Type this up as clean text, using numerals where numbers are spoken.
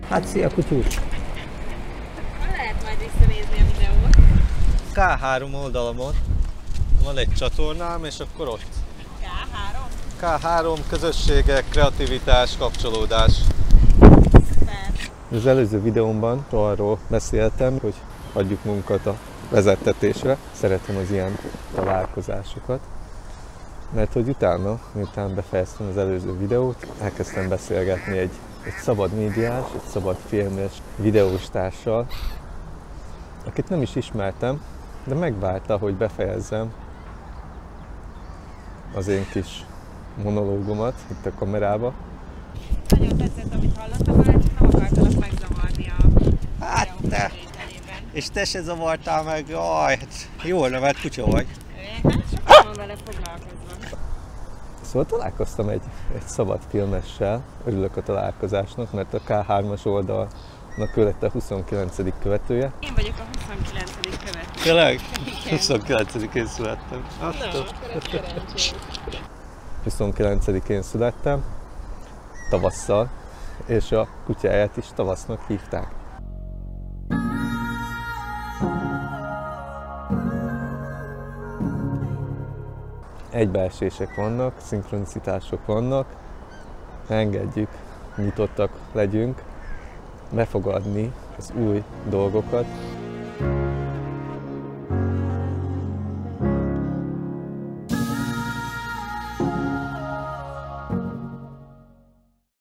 Hát szia kutyus! Hol lehet majd visszanézni a videót? K3 oldalamon van egy csatornám, és akkor ott. K3? K3 közösségek, kreativitás, kapcsolódás. Az előző videómban arról beszéltem, hogy adjuk munkat a vezettetésre. Szeretem az ilyen találkozásokat. Mert hogy utána, miután befejeztem az előző videót, elkezdtem beszélgetni egy szabad médiás, egy szabad filmes videós társal, akit nem is ismertem, de megvárta, hogy befejezzem az én kis monológomat itt a kamerába. Nagyon tetszett, amit hallottam, már csak nem akartalak megzavarni a Hát te! És te se zavartál meg, jaj, hát jól nevelt kutya vagy. Hát sokat van vele foglalkozva. Szóval találkoztam egy szabad filmessel, örülök a találkozásnak, mert a K3-as oldalnak ő lett a 29. követője. Én vagyok a 29. követő. Tényleg? 29-én születtem. Na, akkor ez szerencsés. 29-én születtem, tavasszal, és a kutyáját is tavasznak hívták. Egybeesések vannak, szinkronicitások vannak, engedjük, nyitottak legyünk, befogadni az új dolgokat.